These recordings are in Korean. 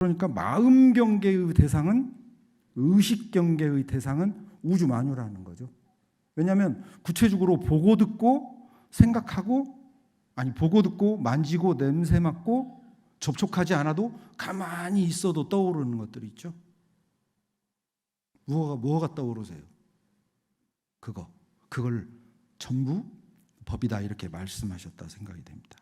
그러니까 마음 경계의 대상은, 의식 경계의 대상은 우주 만유라는 거죠. 왜냐하면 구체적으로 보고 듣고 생각하고, 아니 보고 듣고 만지고 냄새 맡고 접촉하지 않아도 가만히 있어도 떠오르는 것들이 있죠. 뭐가 떠오르세요? 그걸 전부 법이다 이렇게 말씀하셨다 생각이 됩니다.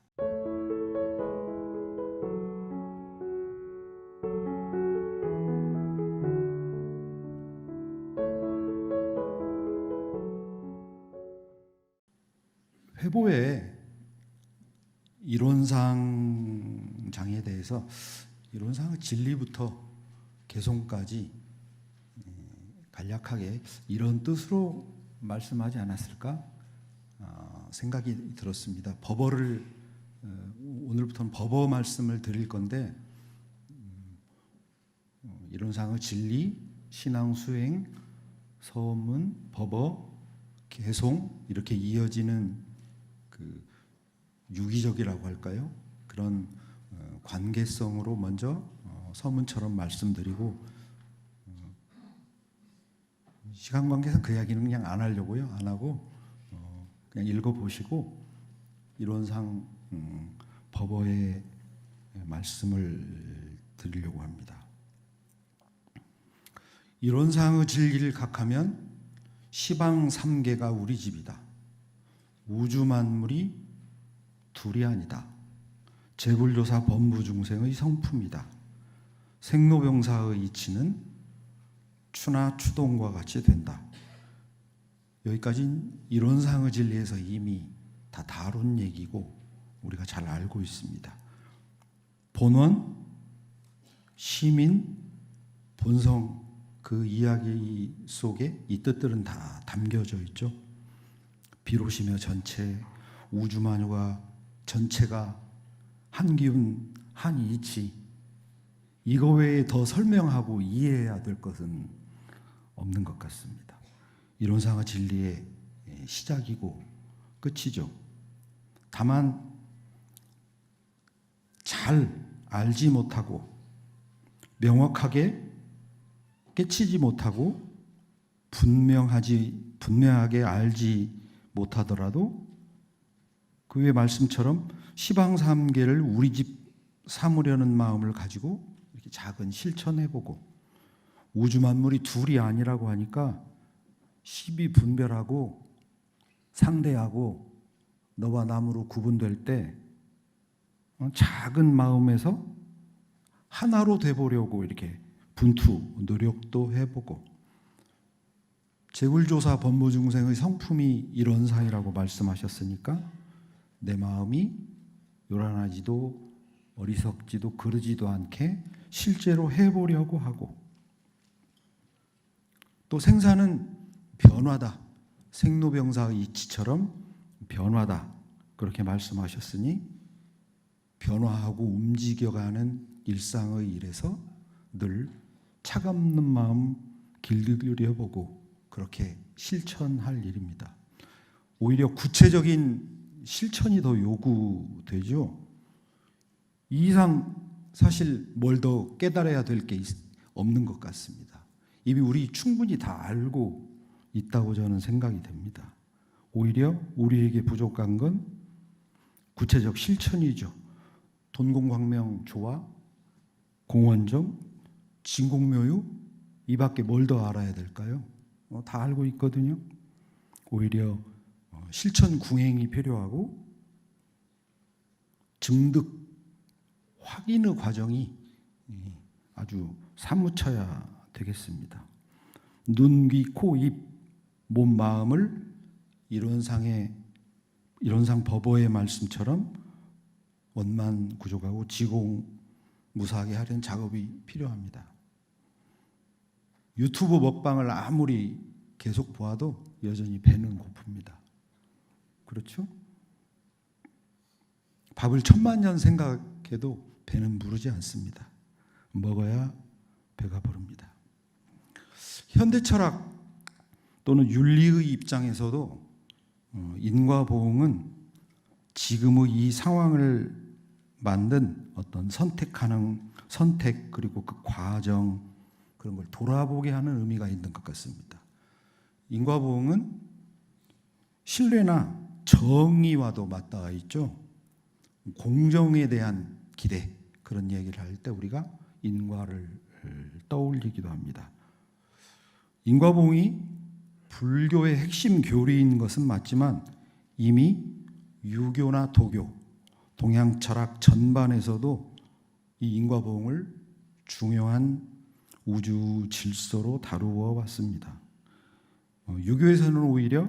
회보의 이론상 장에 대해서 이론상 진리부터 개송까지 간략하게 이런 뜻으로 말씀하지 않았을까 생각이 들었습니다. 법어를 오늘부터는 법어 말씀을 드릴 건데, 이론상의 진리, 신앙 수행, 서문, 법어, 개송 이렇게 이어지는 그 유기적이라고 할까요? 그런 관계성으로 먼저 서문처럼 말씀드리고, 시간 관계상 그 이야기는 그냥 안 하려고요. 안 하고 그냥 읽어보시고 이론상 법어의 말씀을 드리려고 합니다. 이론상의 진리를 각하면 시방 삼계가 우리 집이다. 우주 만물이 둘이 아니다. 재불조사 범부중생의 성품이다. 생로병사의 이치는 추나 추동과 같이 된다. 여기까지는 이론상의 진리에서 이미 다 다룬 얘기고 우리가 잘 알고 있습니다. 본원, 시민, 본성 그 이야기 속에 이 뜻들은 다 담겨져 있죠. 비로시며 전체, 우주만유가 전체가 한 기운, 한 이치, 이거 외에 더 설명하고 이해해야 될 것은 없는 것 같습니다. 이론상의 진리의 시작이고 끝이죠. 다만 잘 알지 못하고 명확하게 깨치지 못하고 분명하게 알지 못하더라도 그 외 말씀처럼 시방삼계를 우리 집 삼으려는 마음을 가지고 이렇게 작은 실천해보고, 우주 만물이 둘이 아니라고 하니까 시비 분별하고 상대하고 너와 남으로 구분될 때 작은 마음에서 하나로 돼보려고 이렇게 분투, 노력도 해보고, 재불조사 범부중생의 성품이 이론상이라고 말씀하셨으니까 내 마음이 요란하지도 어리석지도 그러지도 않게 실제로 해보려고 하고, 또 생사는 변화다. 생로병사의 이치처럼 변화다. 그렇게 말씀하셨으니 변화하고 움직여가는 일상의 일에서 늘 차갑는 마음 길들여보고 그렇게 실천할 일입니다. 오히려 구체적인 실천이 더 요구되죠. 이 이상 사실 뭘 더 깨달아야 될 게 없는 것 같습니다. 이미 우리 충분히 다 알고 있다고 저는 생각이 됩니다. 오히려 우리에게 부족한 건 구체적 실천이죠. 돈공광명 조화, 공원정, 진공묘유, 이 밖에 뭘 더 알아야 될까요? 다 알고 있거든요. 오히려 실천 궁행이 필요하고 증득 확인의 과정이 아주 사무쳐야 되겠습니다. 눈, 귀, 코, 입, 몸, 마음을 이론상 법어의 말씀처럼 원만 구족하고 지공무사하게 하려는 작업이 필요합니다. 유튜브 먹방을 아무리 계속 보아도 여전히 배는 고픕니다. 그렇죠? 밥을 1000만 년 생각해도 배는 부르지 않습니다. 먹어야 배가 부릅니다. 현대 철학 또는 윤리의 입장에서도 인과 보응은 지금의 이 상황을 만든 어떤 선택 그리고 그 과정 그런 걸 돌아보게 하는 의미가 있는 것 같습니다. 인과보응은 신뢰나 정의와도 맞닿아 있죠. 공정에 대한 기대 그런 얘기를 할 때 우리가 인과를 떠올리기도 합니다. 인과보응이 불교의 핵심 교리인 것은 맞지만 이미 유교나 도교, 동양 철학 전반에서도 이 인과보응을 중요한 우주 질서로 다루어 왔습니다. 유교에서는 오히려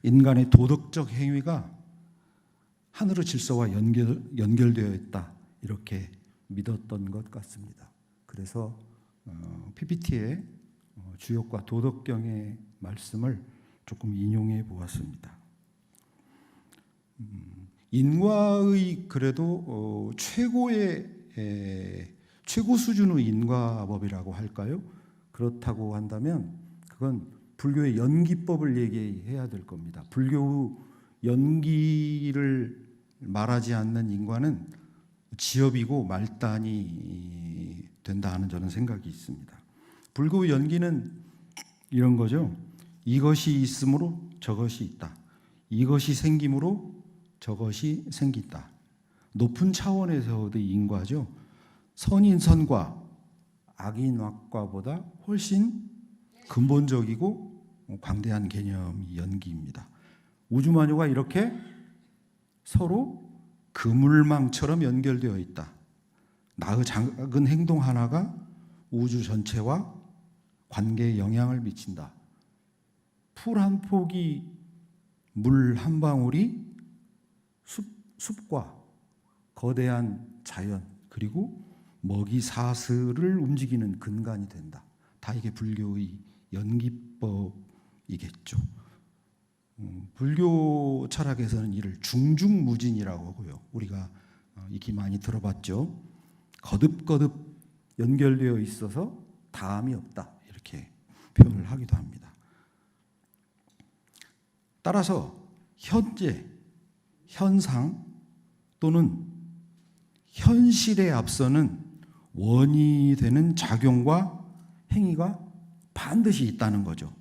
인간의 도덕적 행위가 하늘의 질서와 연결되어 있다 이렇게 믿었던 것 같습니다. 그래서 PPT의 주역과 도덕경의 말씀을 조금 인용해 보았습니다. 인과의 그래도 최고 수준의 인과법이라고 할까요? 그렇다고 한다면 그건 불교의 연기법을 얘기해야 될 겁니다. 불교의 연기를 말하지 않는 인과는 지엽이고 말단이 된다 하는 저는 생각이 있습니다. 불교의 연기는 이런 거죠. 이것이 있으므로 저것이 있다. 이것이 생김으로 저것이 생긴다. 높은 차원에서의 인과죠. 선인 선과 악인 악과보다 훨씬 근본적이고 광대한 개념이 연기입니다. 우주만유가 이렇게 서로 그물망처럼 연결되어 있다. 나의 작은 행동 하나가 우주 전체와 관계에 영향을 미친다. 풀 한 폭이 물 한 방울이 숲과 거대한 자연 그리고 먹이 사슬을 움직이는 근간이 된다. 다 이게 불교의 연기법이겠죠. 불교 철학에서는 이를 중중무진이라고 하고요. 우리가 익히 많이 들어봤죠. 거듭거듭 연결되어 있어서 다함이 없다. 이렇게 표현을 하기도 합니다. 따라서 현재, 현상 또는 현실에 앞서는 원인이 되는 작용과 행위가 반드시 있다는 거죠.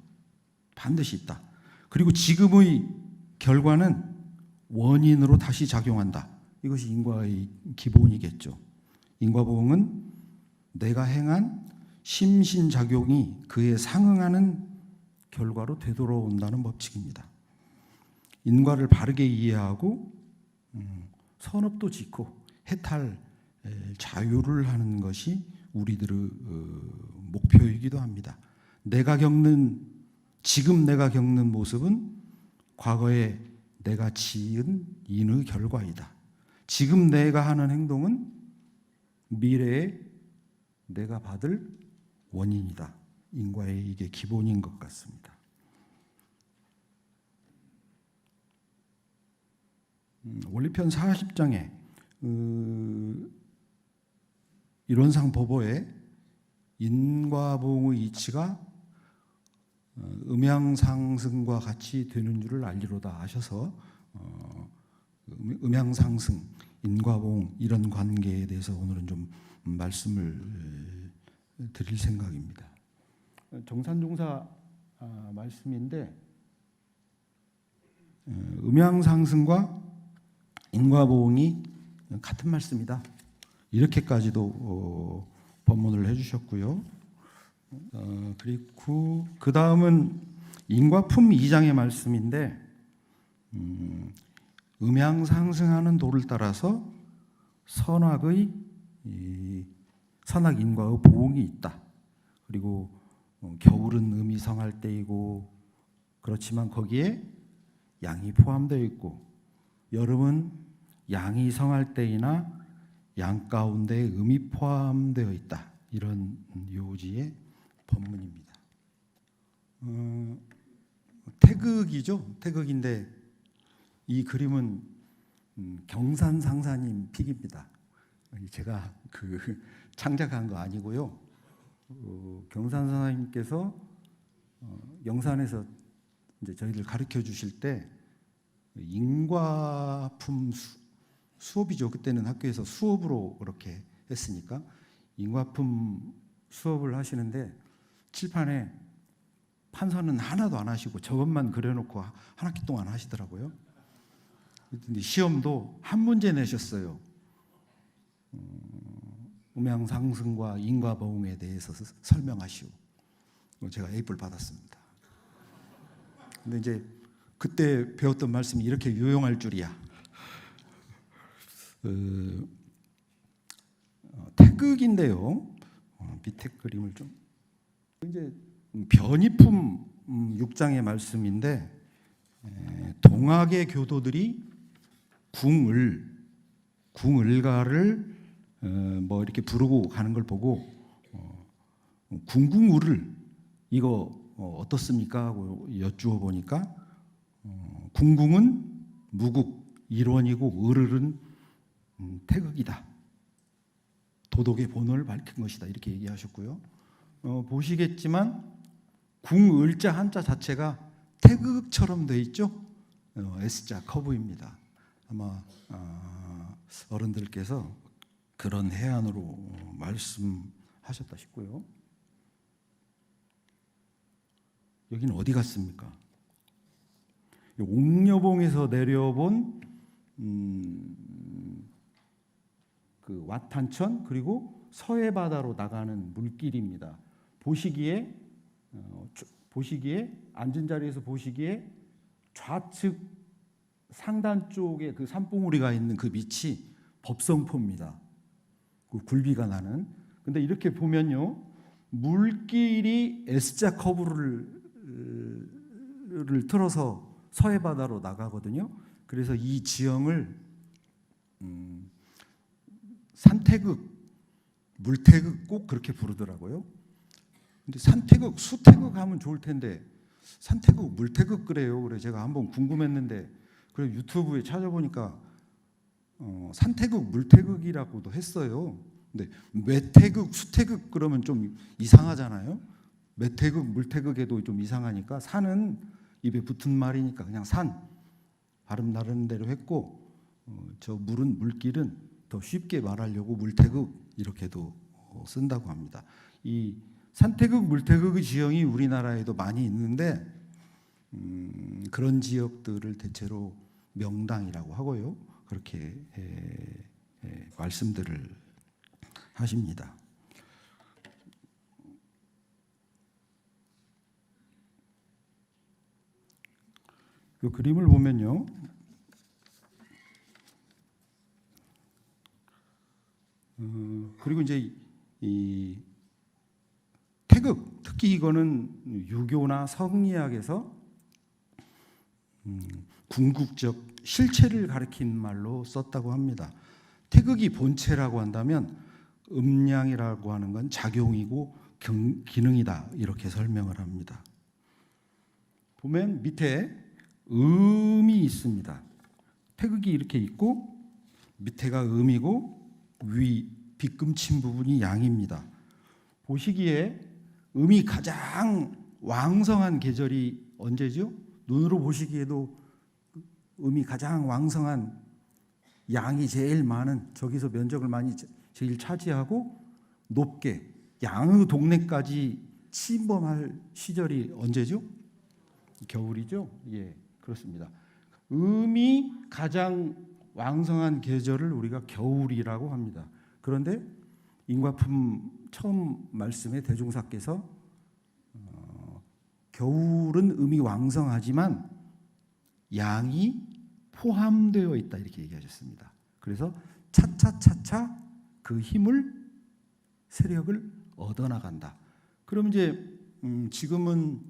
반드시 있다. 그리고 지금의 결과는 원인으로 다시 작용한다. 이것이 인과의 기본이겠죠. 인과보응은 내가 행한 심신작용이 그에 상응하는 결과로 되돌아온다는 법칙입니다. 인과를 바르게 이해하고 선업도 짓고 해탈 자유를 하는 것이 우리들의 목표이기도 합니다. 지금 내가 겪는 모습은 과거에 내가 지은 인의 결과이다. 지금 내가 하는 행동은 미래에 내가 받을 원인이다. 인과의 이게 기본인 것 같습니다. 원리편 40장에 이론상 법어에 인과보응의 이치가 음양상승과 같이 되는 줄을 알리로다 하셔서 음양상승, 인과보응 이런 관계에 대해서 오늘은 좀 말씀을 드릴 생각입니다. 정산종사 말씀인데 음양상승과 인과보응이 같은 말씀이다. 이렇게까지도 법문을 해주셨고요. 그리고 그 다음은 인과품 2장의 말씀인데 음양상승하는 도를 따라서 선악 인과의 보응이 있다. 그리고 겨울은 음이 성할 때이고 그렇지만 거기에 양이 포함되어 있고 여름은 양이 성할 때이나 양 가운데 음이 포함되어 있다. 이런 요지의 법문입니다. 태극이죠. 태극인데 이 그림은 경산상사님 픽입니다. 제가 창작한 거 아니고요. 경산상사님께서 영산에서 이제 저희들 가르쳐 주실 때 인과품 수업이죠. 그때는 학교에서 수업으로 그렇게 했으니까 인과품 수업을 하시는데 칠판에 판서는 하나도 안 하시고 저것만 그려놓고 한 학기 동안 하시더라고요. 근데 시험도 한 문제 내셨어요. 음양상승과 인과보응에 대해서 설명하시오. 제가 A뿔 받았습니다. 근데 이제 그때 배웠던 말씀이 이렇게 유용할 줄이야. 태극인데요. 밑에 그림을 좀 이제 변이품 6장의 말씀인데 동학의 교도들이 궁을가를 뭐 이렇게 부르고 가는 걸 보고 궁궁을을 이거 어떻습니까? 하고 여쭈어 보니까 궁궁은 무국 일원이고 을은 태극이다. 도덕의 본원을 밝힌 것이다. 이렇게 얘기하셨고요. 보시겠지만 궁을자 한자 자체가 태극처럼 돼 있죠. S자 커브입니다. 아마 어른들께서 그런 해안으로 말씀하셨다 싶고요. 여기는 어디 갔습니까? 옥녀봉에서 내려본 그 와탄천 그리고 서해바다로 나가는 물길입니다. 보시기에 앉은 자리에서 보시기에 좌측 상단 쪽에 그 산봉우리가 있는 그 밑이 법성포입니다. 그 굴비가 나는. 근데 이렇게 보면요, 물길이 S자 커브를 틀어서 서해바다로 나가거든요. 그래서 이 지형을 산태극, 물태극 꼭 그렇게 부르더라고요. 근데 산태극, 수태극 하면 좋을 텐데 산태극, 물태극 그래요. 그래 제가 한번 궁금했는데 그래 유튜브에 찾아보니까 산태극, 물태극이라고도 했어요. 근데 매태극, 수태극 그러면 좀 이상하잖아요. 매태극, 물태극에도 좀 이상하니까 산은 입에 붙은 말이니까 그냥 산 발음 나르는 대로 했고 저 물은 물길은 더 쉽게 말하려고 물태극 이렇게도 쓴다고 합니다. 이 산태극, 물태극의 지형이 우리나라에도 많이 있는데 그런 지역들을 대체로 명당이라고 하고요. 그렇게 말씀들을 하십니다. 이 그림을 보면요, 그리고 이제 이 태극, 특히 이거는 유교나 성리학에서 궁극적 실체를 가리킨 말로 썼다고 합니다. 태극이 본체라고 한다면 음양이라고 하는 건 작용이고 기능이다 이렇게 설명을 합니다. 보면 밑에 음이 있습니다. 태극이 이렇게 있고 밑에가 음이고 위 빗금친 부분이 양입니다. 보시기에 음이 가장 왕성한 계절이 언제죠? 눈으로 보시기에도 음이 가장 왕성한 양이 제일 많은 저기서 면적을 많이 제일 차지하고 높게 양의 동네까지 침범할 시절이 언제죠? 겨울이죠. 예, 그렇습니다. 음이 가장 왕성한 계절을 우리가 겨울이라고 합니다. 그런데 인과품 처음 말씀에 대종사께서 겨울은 음이 왕성하지만 양이 포함되어 있다 이렇게 얘기하셨습니다. 그래서 차차차차 그 힘을 세력을 얻어나간다. 그럼 이제 지금은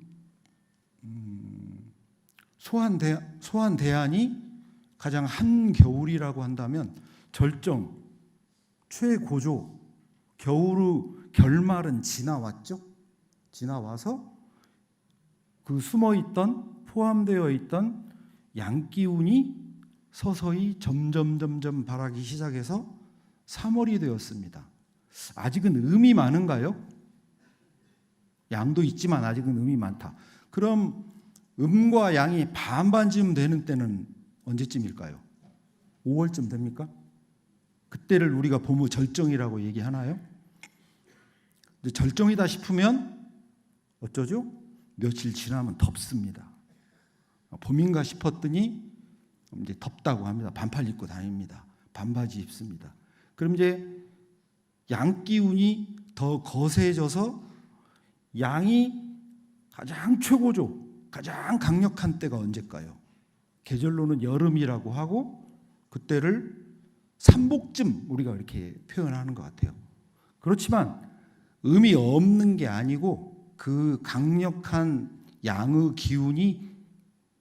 소환대안이 가장 한겨울이라고 한다면 절정, 최고조, 겨울의 결말은 지나왔죠. 지나와서 그 숨어있던 포함되어 있던 양기운이 서서히 점점 발하기 시작해서 3월이 되었습니다. 아직은 음이 많은가요? 양도 있지만 아직은 음이 많다. 그럼 음과 양이 반반쯤 되는 때는 언제쯤일까요? 5월쯤 됩니까? 그때를 우리가 봄의 절정이라고 얘기하나요? 근데 절정이다 싶으면 어쩌죠? 며칠 지나면 덥습니다. 봄인가 싶었더니 이제 덥다고 합니다. 반팔 입고 다닙니다. 반바지 입습니다. 그럼 이제 양기운이 더 거세져서 양이 가장 최고죠. 가장 강력한 때가 언제일까요? 계절로는 여름이라고 하고 그때를 삼복쯤 우리가 이렇게 표현하는 것 같아요. 그렇지만 의미 없는 게 아니고 그 강력한 양의 기운이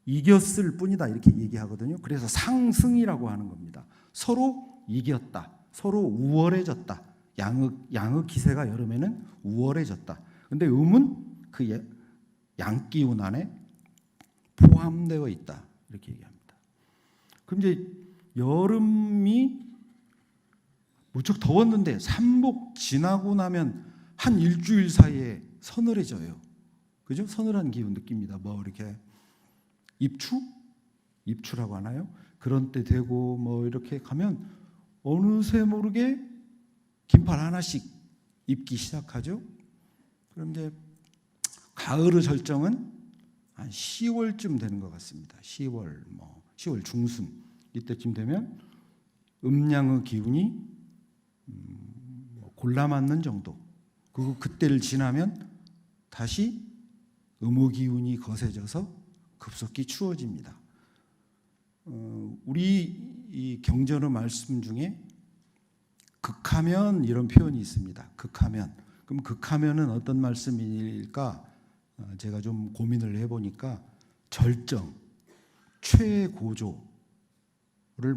이겼을 뿐이다 이렇게 얘기하거든요. 그래서 상승이라고 하는 겁니다. 서로 이겼다. 서로 우월해졌다. 양의 기세가 여름에는 우월해졌다. 근데 음은 그 양기운 안에 포함되어 있다. 이렇게 얘기합니다. 그럼 이제 여름이 무척 더웠는데 삼복 지나고 나면 한 일주일 사이에 서늘해져요. 그죠? 서늘한 기운 느낍니다. 뭐 이렇게 입추라고 하나요? 그런 때 되고 뭐 이렇게 가면 어느새 모르게 긴팔 하나씩 입기 시작하죠. 그럼 이제 가을의 절정은 한 10월쯤 되는 것 같습니다. 10월 중순 이때쯤 되면 음양의 기운이 골라맞는 정도. 그리고 그때를 지나면 다시 음의 기운이 거세져서 급속히 추워집니다. 우리 이 경전의 말씀 중에 극하면 이런 표현이 있습니다. 극하면. 그럼 극하면은 어떤 말씀일까? 제가 좀 고민을 해보니까 절정, 최고조를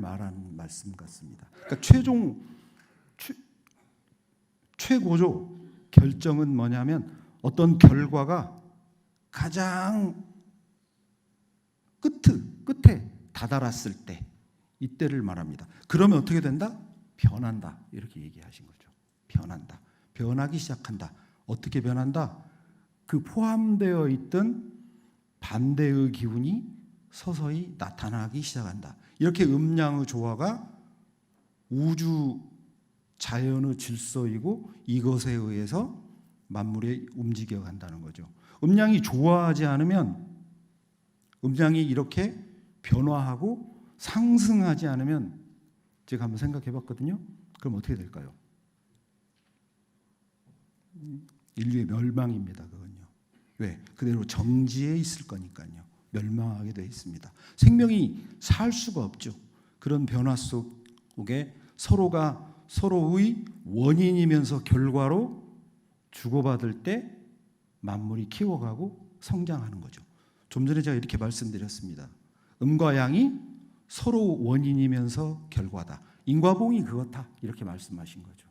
말하는 말씀 같습니다. 그러니까 최고조 결정은 뭐냐면 어떤 결과가 가장 끝에 다다랐을 때 이때를 말합니다. 그러면 어떻게 된다? 변한다. 이렇게 얘기하신 거죠. 변한다. 변하기 시작한다. 어떻게 변한다? 그 포함되어 있던 반대의 기운이 서서히 나타나기 시작한다. 이렇게 음양의 조화가 우주 자연의 질서이고 이것에 의해서 만물이 움직여 간다는 거죠. 음양이 좋아하지 않으면 음양이 이렇게 변화하고 상승하지 않으면 제가 한번 생각해 봤거든요. 그럼 어떻게 될까요? 인류의 멸망입니다. 그건요. 왜? 그대로 정지해 있을 거니까요. 멸망하게 되어 있습니다. 생명이 살 수가 없죠. 그런 변화 속에 서로가 서로의 원인이면서 결과로 주고받을 때 만물이 키워가고 성장하는 거죠. 좀 전에 제가 이렇게 말씀드렸습니다. 음과 양이 서로 원인이면서 결과다. 인과봉이 그렇다. 이렇게 말씀하신 거죠.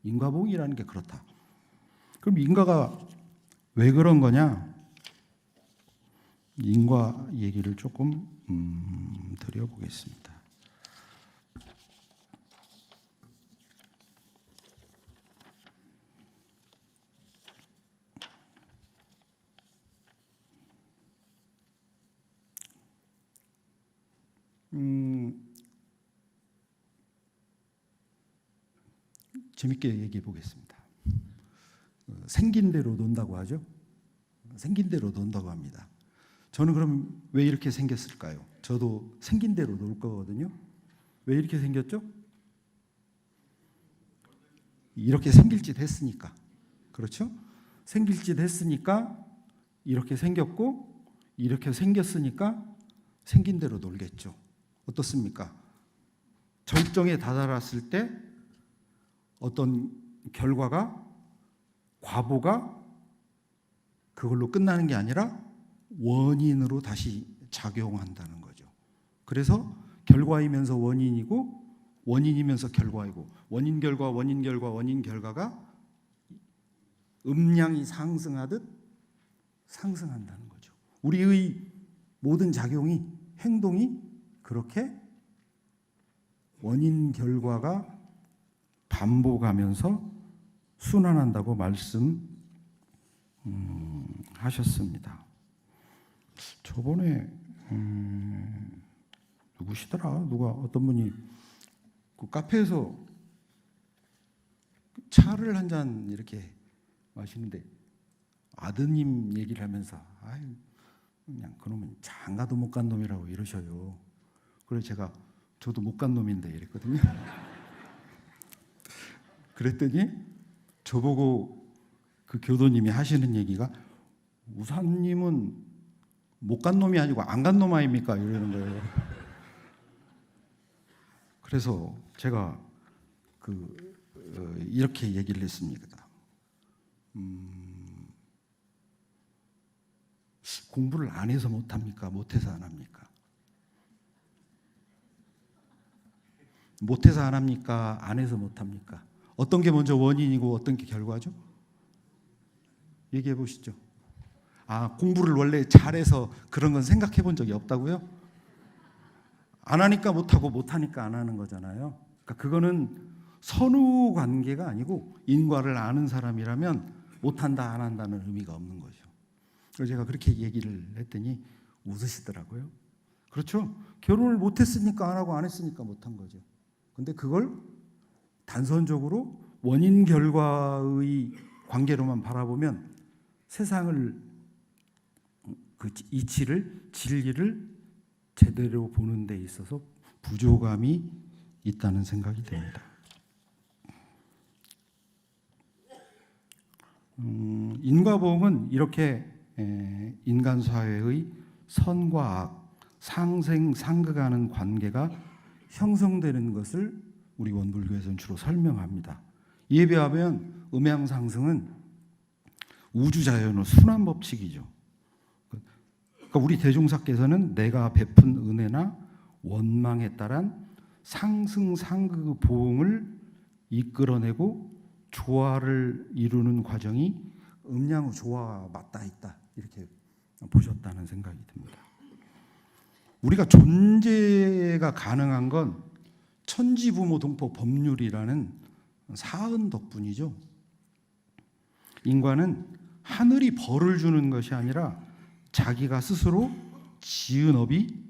인과봉이라는 게 그렇다. 그럼 인과가 왜 그런 거냐? 인과 얘기를 조금 드려보겠습니다. 재밌게 얘기해 보겠습니다. 생긴 대로 논다고 하죠. 생긴 대로 논다고 합니다. 저는 그럼 왜 이렇게 생겼을까요? 저도 생긴 대로 놀 거거든요. 왜 이렇게 생겼죠? 이렇게 생길 짓 했으니까. 그렇죠? 생길 짓 했으니까 이렇게 생겼고 이렇게 생겼으니까 생긴 대로 놀겠죠. 어떻습니까? 절정에 다다랐을 때 어떤 결과가 과보가 그걸로 끝나는 게 아니라 원인으로 다시 작용한다는 거죠. 그래서 결과이면서 원인이고 원인이면서 결과이고 원인 결과 원인 결과 원인 결과가 음량이 상승하듯 상승한다는 거죠. 우리의 모든 작용이 행동이 그렇게 원인 결과가 반복하면서 순환한다고 말씀하셨습니다. 저번에 누구시더라? 누가 어떤 분이 그 카페에서 차를 한 잔 이렇게 마시는데 아드님 얘기를 하면서 아유 그냥 그놈은 장가도 못 간 놈이라고 이러셔요. 그래서 제가 저도 못 간 놈인데 이랬거든요. 그랬더니 저보고 그 교도님이 하시는 얘기가 우사님은 못 간 놈이 아니고 안 간 놈 아닙니까? 이러는 거예요. 그래서 제가 이렇게 얘기를 했습니다. 공부를 안 해서 못합니까? 못해서 안 합니까? 못해서 안 합니까? 안 해서 못합니까? 어떤 게 먼저 원인이고 어떤 게 결과죠? 얘기해 보시죠. 공부를 원래 잘해서 그런 건 생각해 본 적이 없다고요? 안 하니까 못하고 못하니까 안 하는 거잖아요. 그러니까 그거는 선후 관계가 아니고 인과를 아는 사람이라면 못한다 안 한다는 의미가 없는 거죠. 그래서 제가 그렇게 얘기를 했더니 웃으시더라고요. 그렇죠? 결혼을 못했으니까 안 하고 안 했으니까 못한 거죠. 근데 그걸 단선적으로 원인 결과의 관계로만 바라보면 세상을 그 이치를 진리를 제대로 보는 데 있어서 부족함이 있다는 생각이 듭니다. 인과보험은 이렇게 인간 사회의 선과 악, 상생, 상극하는 관계가 형성되는 것을 우리 원불교에서는 주로 설명합니다. 이에 비하면 음양상승은 우주자연의 순환 법칙이죠. 그러니까 우리 대종사께서는 내가 베푼 은혜나 원망에 따른 상승, 상극의 보응을 이끌어내고 조화를 이루는 과정이 음양의 조화가 맞닿아 있다 이렇게 보셨다는 생각이 듭니다. 우리가 존재가 가능한 건 천지부모동포 법률이라는 사은 덕분이죠. 인간은 하늘이 벌을 주는 것이 아니라 자기가 스스로 지은 업이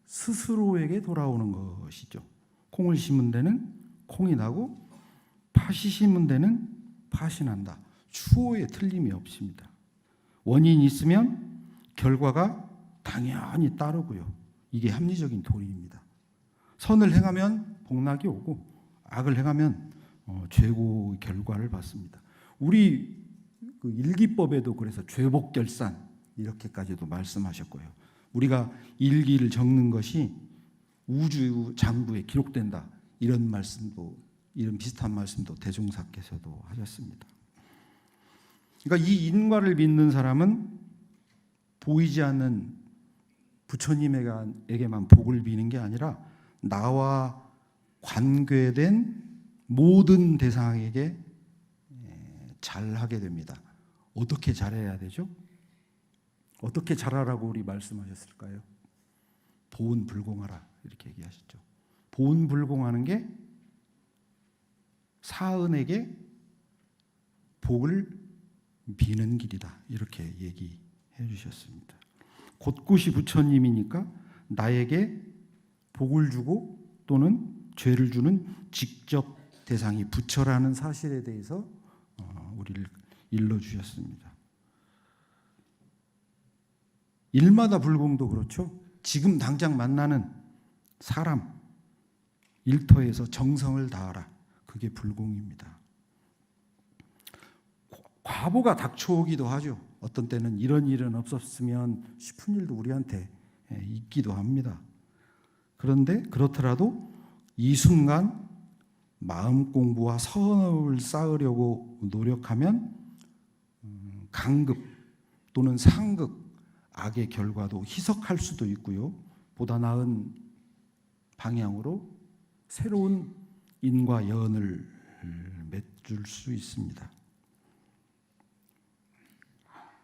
스스로에게 돌아오는 것이죠. 콩을 심은 데는 콩이 나고 팥이 심은 데는 팥이 난다. 추호에 틀림이 없습니다. 원인이 있으면 결과가 당연히 따르고요. 이게 합리적인 도리입니다. 선을 행하면 복락이 오고 악을 행하면 죄고의 결과를 받습니다. 우리 그 일기법에도 그래서 죄복결산 이렇게까지도 말씀하셨고요. 우리가 일기를 적는 것이 우주 장부에 기록된다. 이런 말씀도 이런 비슷한 말씀도 대종사께서도 하셨습니다. 그러니까 이 인과를 믿는 사람은 보이지 않는 부처님에게만 복을 비는 게 아니라 나와 관계된 모든 대상에게 잘하게 됩니다. 어떻게 잘해야 되죠? 어떻게 잘하라고 우리 말씀하셨을까요? 보은불공하라 이렇게 얘기하셨죠. 보은불공하는 게 사은에게 복을 비는 길이다 이렇게 얘기해 주셨습니다. 곳곳이 부처님이니까 나에게 복을 주고 또는 죄를 주는 직접 대상이 부처라는 사실에 대해서 우리를 일러주셨습니다. 일마다 불공도 그렇죠. 지금 당장 만나는 사람 일터에서 정성을 다하라. 그게 불공입니다. 과보가 닥쳐오기도 하죠. 어떤 때는 이런 일은 없었으면 싶은 일도 우리한테 있기도 합니다. 그런데 그렇더라도 이 순간 마음 공부와 선을 쌓으려고 노력하면 강급 또는 상급 악의 결과도 희석할 수도 있고요. 보다 나은 방향으로 새로운 인과 연을 맺을 수 있습니다.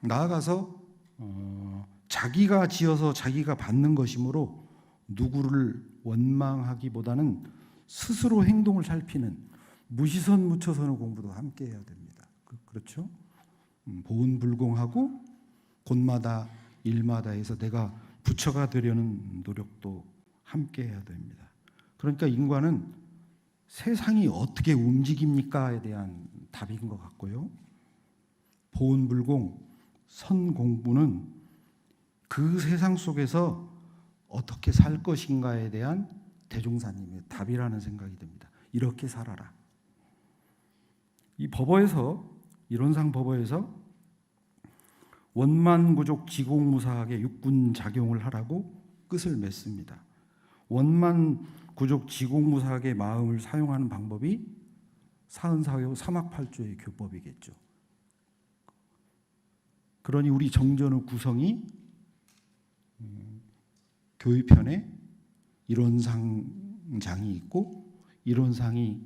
나아가서 자기가 지어서 자기가 받는 것이므로 누구를 원망하기보다는 스스로 행동을 살피는 무시선 무처선의 공부도 함께 해야 됩니다. 그렇죠? 보은불공하고 곳마다 일마다에서 내가 부처가 되려는 노력도 함께 해야 됩니다. 그러니까 인과는 세상이 어떻게 움직입니까에 대한 답인 것 같고요. 보온불공, 선공부는 그 세상 속에서 어떻게 살 것인가에 대한 대종사님의 답이라는 생각이 듭니다. 이렇게 살아라. 이 법어에서, 이론상 법어에서 원만구족 지공무사하게 육군 작용을 하라고 끝을 맺습니다. 원만구족 지공무사하게 마음을 사용하는 방법이 사흔사교 삼학팔조의 교법이겠죠. 그러니 우리 정전의 구성이 교의편에 이론상장이 있고, 이론상이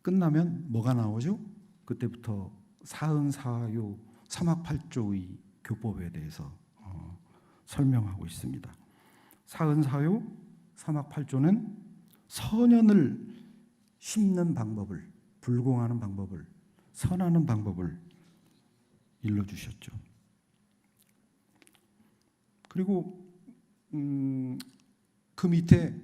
끝나면 뭐가 나오죠? 그때부터 사흔사요 삼학팔조의 교법에 대해서 설명하고 있습니다. 사흔사요 삼학팔조는 선연을 심는 방법을, 불공하는 방법을, 선하는 방법을 일러주셨죠. 그리고 그 밑에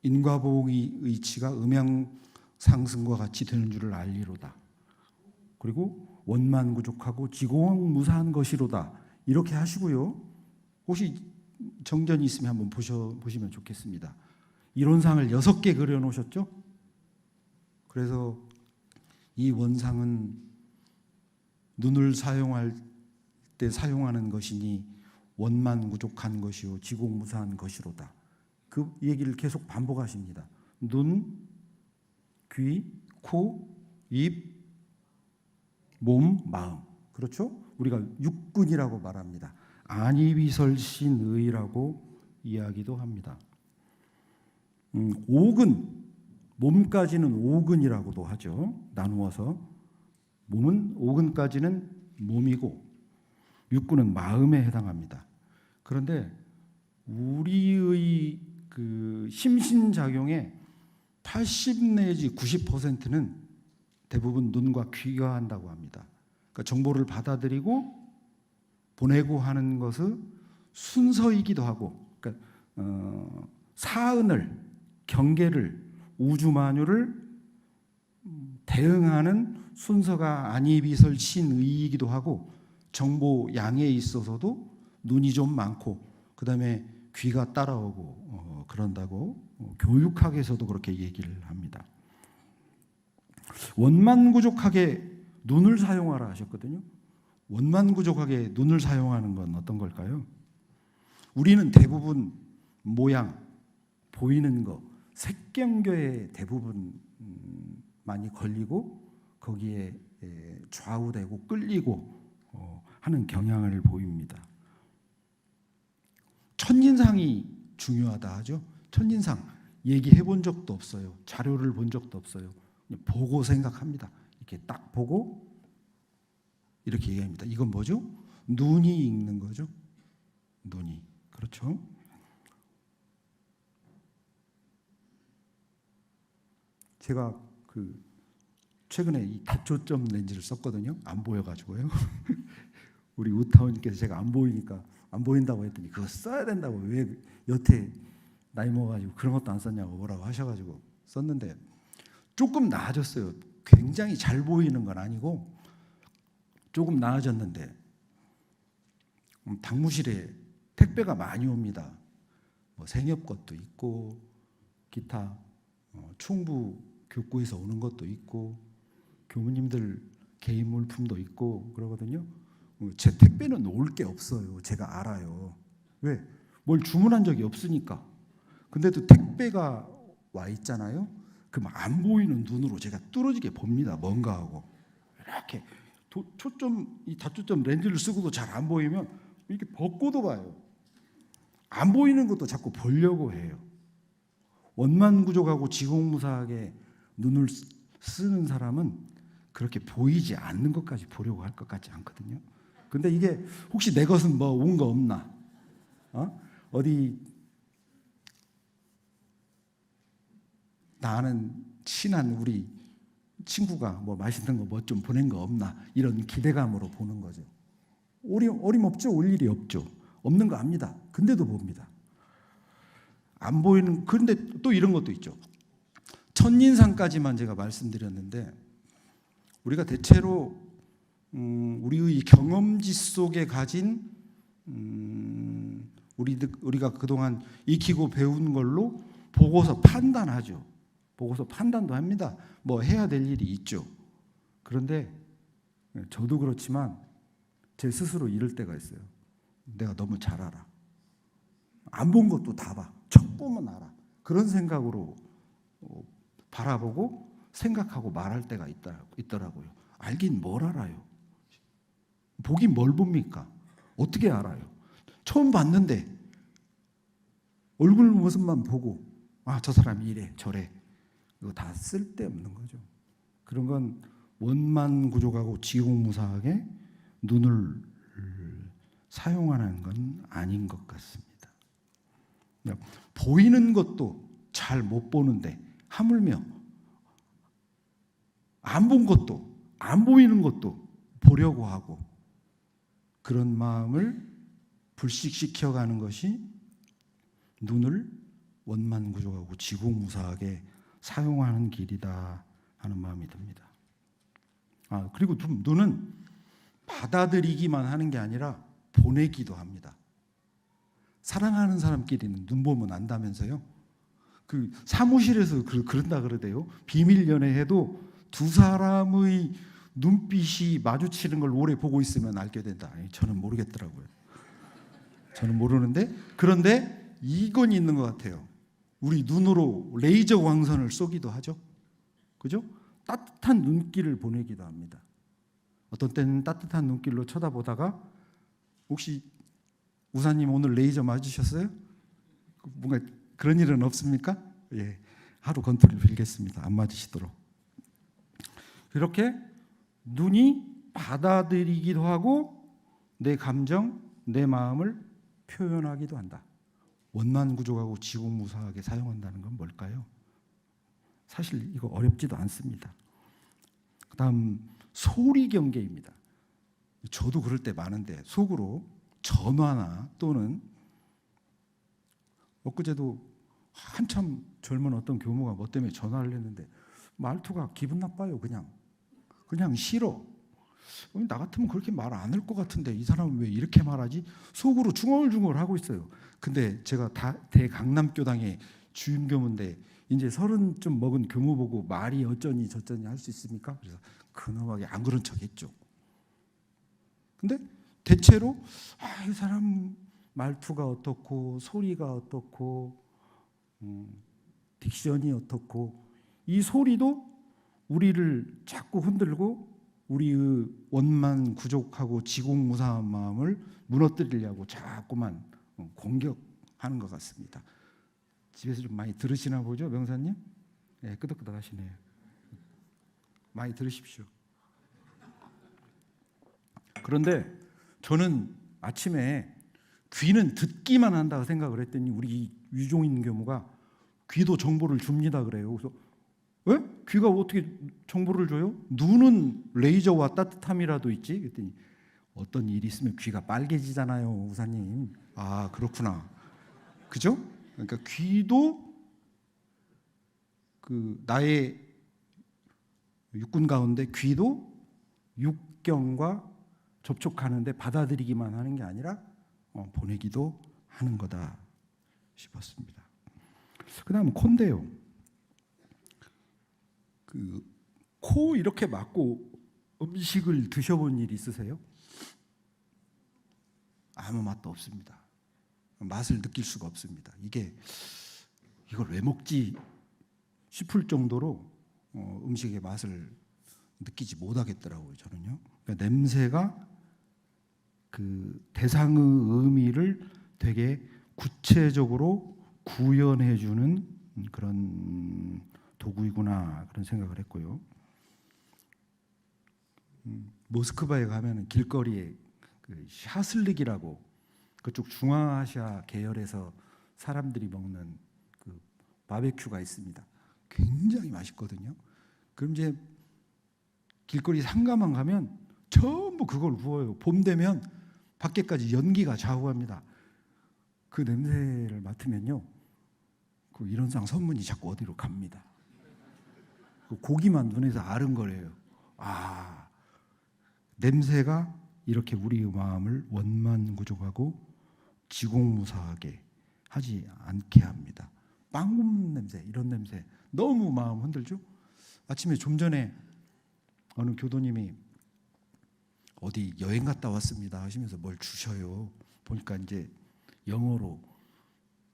인과보응의 의치가 음양상승과 같이 되는 줄을 알리로다. 그리고 원만구족하고 지공무사한 것이로다. 이렇게 하시고요. 혹시 정전이 있으면 한번 보시면 좋겠습니다. 이론상을 6개 그려놓으셨죠? 그래서 이 원상은 눈을 사용할 때 사용하는 것이니 원만구족한 것이요 지공무사한 것이로다. 그 얘기를 계속 반복하십니다. 눈, 귀, 코, 입, 몸, 마음. 그렇죠? 우리가 육근이라고 말합니다. 안이비설신의라고 이야기도 합니다. 오근, 몸까지는 오근이라고도 하죠. 나누어서 몸은 오근까지는 몸이고 육근은 마음에 해당합니다. 그런데 우리의 그 심신작용의 80 내지 90%는 대부분 눈과 귀가 한다고 합니다. 그러니까 정보를 받아들이고 보내고 하는 것은 순서이기도 하고, 그러니까 사은을, 경계를, 우주만유를 대응하는 순서가 안이비설신의이기도 하고, 정보 양에 있어서도 눈이 좀 많고 그 다음에 귀가 따라오고 그런다고 교육학에서도 그렇게 얘기를 합니다. 원만구족하게 눈을 사용하라 하셨거든요. 원만구족하게 눈을 사용하는 건 어떤 걸까요? 우리는 대부분 모양, 보이는 거, 색경계에 대부분 많이 걸리고 거기에 좌우되고 끌리고 하는 경향을 보입니다. 첫인상이 중요하다 하죠. 첫인상 얘기해 본 적도 없어요. 자료를 본 적도 없어요. 보고 생각합니다. 이렇게 딱 보고 이렇게 얘기합니다. 이건 뭐죠? 눈이 읽는 거죠. 눈이. 그렇죠? 제가 최근에 이 다초점 렌즈를 썼거든요. 안 보여가지고요. 우리 우타원님께서 제가 안 보이니까 안 보인다고 했더니 그거 써야 된다고, 왜 여태 나이 먹어가지고 그런 것도 안 썼냐고 뭐라고 하셔가지고 썼는데 조금 나아졌어요. 굉장히 잘 보이는 건 아니고 조금 나아졌는데 당무실에 택배가 많이 옵니다. 뭐 생협 것도 있고 기타 충부 교구에서 오는 것도 있고 교무님들 개인 물품도 있고 그러거든요. 제 택배는 올 게 없어요. 제가 알아요. 왜? 뭘 주문한 적이 없으니까. 근데도 택배가 와 있잖아요. 그럼 안 보이는 눈으로 제가 뚫어지게 봅니다. 뭔가 하고 이렇게 이 다초점 렌즈를 쓰고도 잘 안 보이면 이렇게 벗고도 봐요. 안 보이는 것도 자꾸 보려고 해요. 원만구족하고 지공무사하게 눈을 쓰는 사람은 그렇게 보이지 않는 것까지 보려고 할 것 같지 않거든요. 근데 이게 혹시 내 것은 뭐 온 거 없나? 어디 나는 친한 우리 친구가 뭐 맛있는 거 뭐 좀 보낸 거 없나? 이런 기대감으로 보는 거죠. 어림없죠. 올 일이 없죠. 없는 거 압니다. 근데도 봅니다. 안 보이는, 그런데 또 이런 것도 있죠. 첫인상까지만 제가 말씀드렸는데 우리가 대체로 우리의 경험지 속에 가진 우리가 그동안 익히고 배운 걸로 보고서 판단하죠. 보고서 판단도 합니다. 뭐 해야 될 일이 있죠. 그런데 저도 그렇지만 제 스스로 이럴 때가 있어요. 내가 너무 잘 알아. 안 본 것도 다 봐. 첫 보면 알아. 그런 생각으로 바라보고 생각하고 말할 때가 있더라고요. 알긴 뭘 알아요? 보긴 뭘 봅니까? 어떻게 알아요? 처음 봤는데 얼굴 모습만 보고 저 사람이 이래 저래 이거 다 쓸데없는 거죠. 그런 건 원만구족하고 지공무사하게 눈을 사용하는 건 아닌 것 같습니다. 보이는 것도 잘 못 보는데 하물며 안 본 것도 안 보이는 것도 보려고 하고 그런 마음을 불식시켜가는 것이 눈을 원만구족하고 지공무사하게 사용하는 길이다 하는 마음이 듭니다. 그리고 눈은 받아들이기만 하는 게 아니라 보내기도 합니다. 사랑하는 사람끼리는 눈 보면 안다면서요? 그 사무실에서 그런다 그러대요. 비밀 연애해도 두 사람의 눈빛이 마주치는 걸 오래 보고 있으면 알게 된다. 저는 모르겠더라고요. 저는 모르는데 그런데 이건 있는 것 같아요. 우리 눈으로 레이저 광선을 쏘기도 하죠. 그죠? 따뜻한 눈길을 보내기도 합니다. 어떤 때는 따뜻한 눈길로 쳐다보다가 혹시 우사님 오늘 레이저 맞으셨어요? 뭔가 그런 일은 없습니까? 예, 하루 건투를 빌겠습니다. 안 맞으시도록. 이렇게 눈이 받아들이기도 하고 내 감정, 내 마음을 표현하기도 한다. 원만구족하고 지공무사하게 사용한다는 건 뭘까요? 사실 이거 어렵지도 않습니다. 그 다음 소리경계입니다. 저도 그럴 때 많은데 속으로 전화나 또는 엊그제도 한참 젊은 어떤 교무가 뭐 때문에 전화를 했는데 말투가 기분 나빠요. 그냥 싫어. 나 같으면 그렇게 말 안 할 것 같은데 이 사람은 왜 이렇게 말하지? 속으로 중얼중얼 하고 있어요. 근데 제가 대강남교당의 주임교무인데 이제 30 좀 먹은 교무 보고 말이 어쩌니 저쩌니 할 수 있습니까? 그래서 근엄하게 안 그런 척 했죠. 근데 대체로 이 사람 말투가 어떻고 소리가 어떻고 딕션이 어떻고 이 소리도 우리를 자꾸 흔들고 우리의 원만구족하고 지공무사한 마음을 무너뜨리려고 자꾸만 공격하는 것 같습니다. 집에서 좀 많이 들으시나 보죠, 명사님? 네, 끄덕끄덕 하시네요. 많이 들으십시오. 그런데 저는 아침에 귀는 듣기만 한다고 생각을 했더니 우리 유종인 교무가 귀도 정보를 줍니다 그래요. 그래서 왜? 귀가 어떻게 정보를 줘요? 눈은 레이저와 따뜻함이라도 있지. 그랬더니 어떤 일이 있으면 귀가 빨개지잖아요, 우사님. 그렇구나. 그죠? 그러니까 귀도 나의 육군 가운데 귀도 육경과 접촉하는데 받아들이기만 하는 게 아니라 보내기도 하는 거다 싶었습니다. 그다음 콘데요. 코 이렇게 막고 음식을 드셔본 일 있으세요? 아무 맛도 없습니다. 맛을 느낄 수가 없습니다. 이걸 왜 먹지 싶을 정도로 음식의 맛을 느끼지 못하겠더라고요. 저는요. 그러니까 냄새가 대상의 의미를 되게 구체적으로 구현해주는 그런 도구이구나 그런 생각을 했고요. 모스크바에 가면 길거리에 샤슬릭이라고 그쪽 중앙아시아 계열에서 사람들이 먹는 바베큐가 있습니다. 굉장히 맛있거든요. 그럼 이제 길거리 상가만 가면 전부 그걸 구워요. 봄 되면 밖에까지 연기가 좌우합니다. 그 냄새를 맡으면요, 일원상 선문이 자꾸 어디로 갑니다. 그 고기만 눈에서 아른거려요. 아, 냄새가 이렇게 우리의 마음을 원만구족하고 지공무사하게 하지 않게 합니다. 빵 굽는 냄새, 이런 냄새 너무 마음 흔들죠. 아침에 좀 전에 어느 교도님이 어디 여행 갔다 왔습니다 하시면서 뭘 주셔요. 보니까 이제 영어로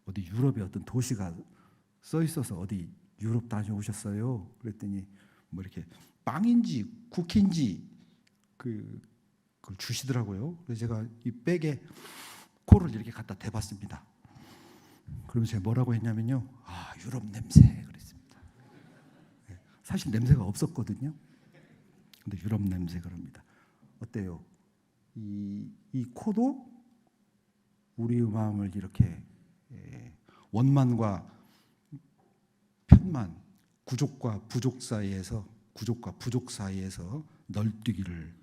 어디 유럽의 어떤 도시가 써 있어서 어디 유럽 다녀오셨어요? 그랬더니 뭐 이렇게 빵인지 쿠키인지 그걸 주시더라고요. 그래서 제가 이 백에 코를 이렇게 갖다 대봤습니다. 그러면서 제가 뭐라고 했냐면요, 아, 유럽 냄새 그랬습니다. 사실 냄새가 없었거든요. 근데 유럽 냄새 그럽니다. 어때요? 이 코도 우리의 마음을 이렇게 원만과 편만, 구족과 부족 사이에서 널뛰기를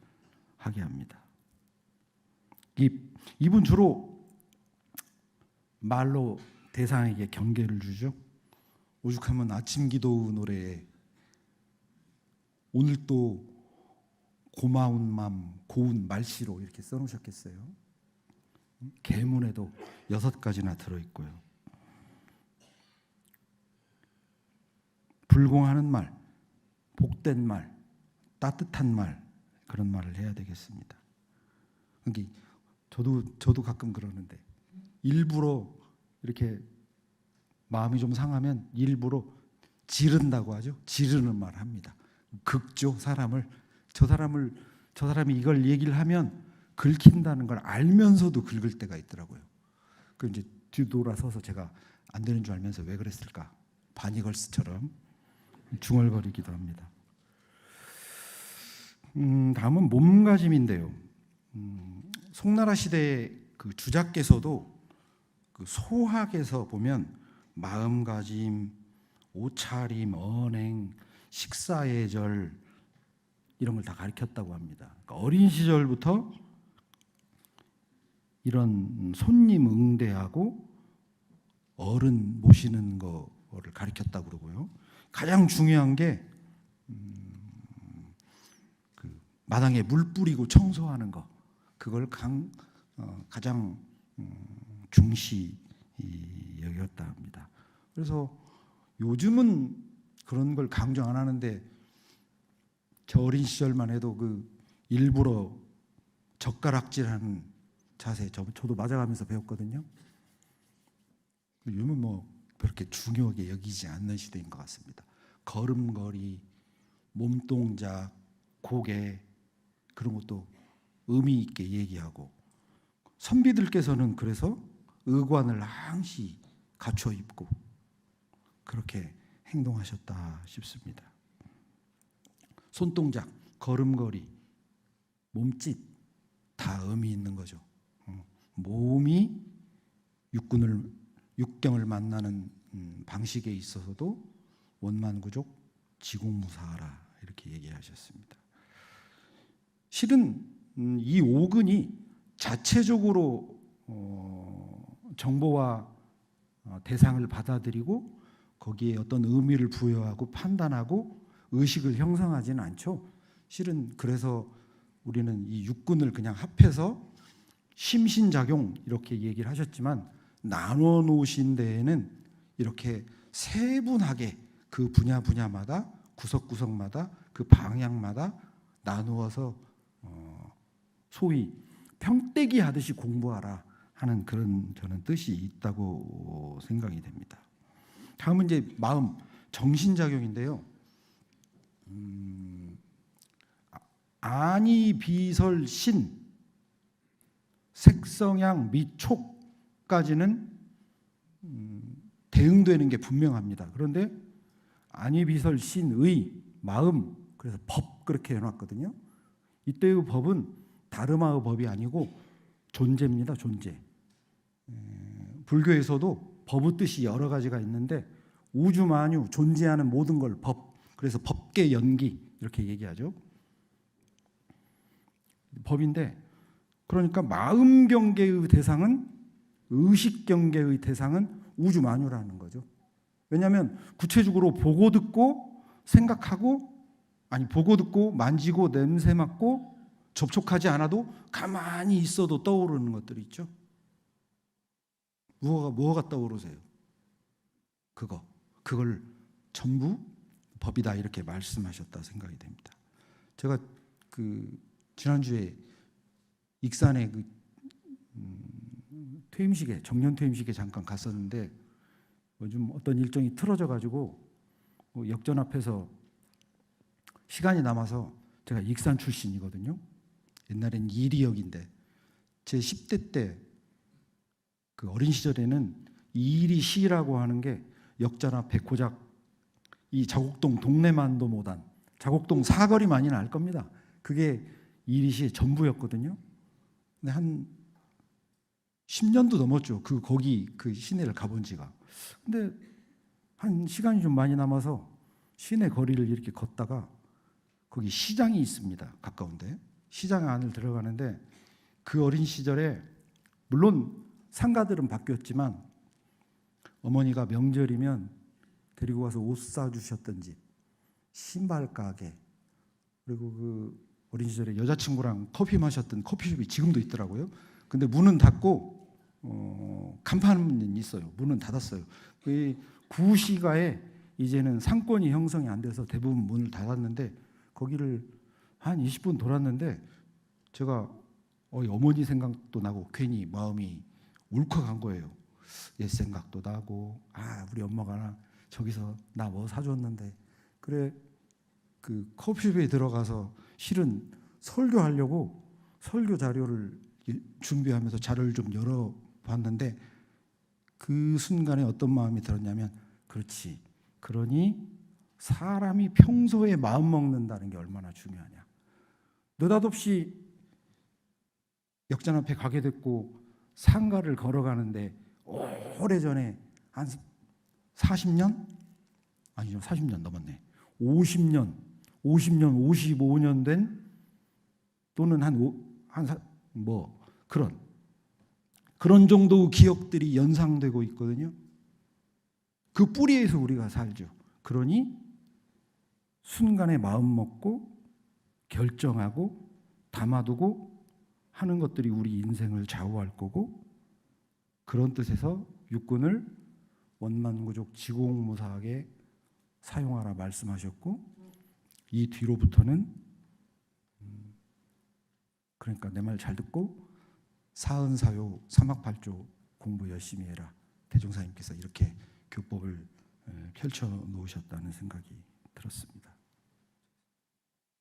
하게 합니다. 입은 주로 말로 대상에게 경계를 주죠. 오죽하면 아침 기도 노래에 오늘도 고마운 맘 고운 말씨로 이렇게 써놓으셨겠어요. 계문에도 6가지나 들어있고요. 불공하는 말, 복된 말, 따뜻한 말, 그런 말을 해야 되겠습니다. 그러니까 저도 가끔 그러는데 일부러 이렇게 마음이 좀 상하면 일부러 지른다고 하죠. 지르는 말을 합니다. 긁죠, 사람을. 저 사람이 이걸 얘기를 하면 긁힌다는 걸 알면서도 긁을 때가 있더라고요. 그 이제 뒤돌아서서 제가 안 되는 줄 알면서 왜 그랬을까? 바니걸스처럼 중얼거리기도 합니다. 다음은 몸가짐인데요. 송나라 시대의 그 주작께서도 그 소학에서 보면 마음가짐, 옷차림, 언행, 식사예절 이런 걸 다 가르쳤다고 합니다. 그러니까 어린 시절부터 이런 손님 응대하고 어른 모시는 거를 가르쳤다고 그러고요. 가장 중요한 게 그 마당에 물 뿌리고 청소하는 거, 그걸 가장 중시 여겼다 합니다. 그래서 요즘은 그런 걸 강조 안 하는데 저 어린 시절만 해도 그 일부러 젓가락질하는 자세 저도 맞아가면서 배웠거든요. 요즘은 뭐 그렇게 중요하게 여기지 않는 시대인 것 같습니다. 걸음걸이, 몸동작, 고개 그런 것도 의미 있게 얘기하고 선비들께서는 그래서 의관을 항시 갖춰 입고 그렇게 행동하셨다 싶습니다. 손동작, 걸음걸이, 몸짓 다 의미 있는 거죠. 몸이 육경을 만나는 방식에 있어서도 원만구족, 지공무사하라 이렇게 얘기하셨습니다. 실은 이 오근이 자체적으로 정보와 대상을 받아들이고 거기에 어떤 의미를 부여하고 판단하고 의식을 형성하지는 않죠. 실은 그래서 우리는 이 육군을 그냥 합해서 심신작용 이렇게 얘기를 하셨지만 나눠 놓으신 데에는 이렇게 세분하게 그 분야마다 구석구석마다 그 방향마다 나누어서 소위 평떼기 하듯이 공부하라 하는 그런 저는 뜻이 있다고 생각이 됩니다. 다음은 이제 마음, 정신작용인데요. 안이, 비설, 신, 색성향, 미촉까지는 대응되는 게 분명합니다. 그런데 안이, 비설, 신, 의, 마음, 그래서 법 그렇게 해놨거든요. 이때의 법은 다르마의 법이 아니고 존재입니다. 존재. 불교에서도 법의 뜻이 여러 가지가 있는데 우주만유, 존재하는 모든 걸 법, 그래서 법계 연기 이렇게 얘기하죠. 법인데 그러니까 마음 경계의 대상은 의식 경계의 대상은 우주만유라는 거죠. 왜냐하면 구체적으로 보고 듣고 생각하고 보고 듣고 만지고 냄새 맡고 접촉하지 않아도 가만히 있어도 떠오르는 것들이 있죠. 뭐가 떠오르세요? 그걸 전부 법이다 이렇게 말씀하셨다 생각이 됩니다. 제가 지난주에 익산에 퇴임식에 정년 퇴임식에 잠깐 갔었는데 요즘 어떤 일정이 틀어져 가지고 역전 앞에서 시간이 남아서 제가 익산 출신이거든요. 옛날엔 이리역인데 제 10대 때 그 어린 시절에는 이리시라고 하는 게 역전 앞 백호작 이 자곡동 동네만도 못한 자곡동 사거리만이나 알 겁니다. 그게 이리시의 전부였거든요. 근데 한 10년도 넘었죠. 거기 그 시내를 가본 지가. 근데 한 시간이 좀 많이 남아서 시내 거리를 이렇게 걷다가 거기 시장이 있습니다. 가까운데 시장 안을 들어가는데 그 어린 시절에 물론 상가들은 바뀌었지만 어머니가 명절이면 데리고 가서 옷 사주셨던 집, 신발 가게, 그리고 그 어린 시절에 여자친구랑 커피 마셨던 커피숍이 지금도 있더라고요. 근데 문은 닫고 간판은 있어요. 문은 닫았어요. 그 구시가에 이제는 상권이 형성이 안 돼서 대부분 문을 닫았는데 거기를 한 20분 돌았는데 제가 어머니 생각도 나고 괜히 마음이 울컥한 거예요. 옛 생각도 나고 우리 엄마가 저기서 나 뭐 사줬는데 그래 그 커피숍에 들어가서 실은 설교하려고 설교 자료를 준비하면서 자료를 좀 열어봤는데 그 순간에 어떤 마음이 들었냐면 그렇지. 그러니 사람이 평소에 마음 먹는다는 게 얼마나 중요하냐. 느닷없이 역전 앞에 가게 됐고 상가를 걸어가는데 오래전에 한 40년? 아니죠. 40년 넘었네. 50년, 55년 된 또는 그런 정도 기억들이 연상되고 있거든요. 그 뿌리에서 우리가 살죠. 그러니 순간에 마음 먹고 결정하고 담아두고 하는 것들이 우리 인생을 좌우할 거고 그런 뜻에서 육군을 원만구족 지공무사하게 사용하라 말씀하셨고 이 뒤로부터는 그러니까 내 말 잘 듣고 사은사요 삼학팔조 공부 열심히 해라. 대종사님께서 이렇게 교법을 펼쳐 놓으셨다는 생각이 들었습니다.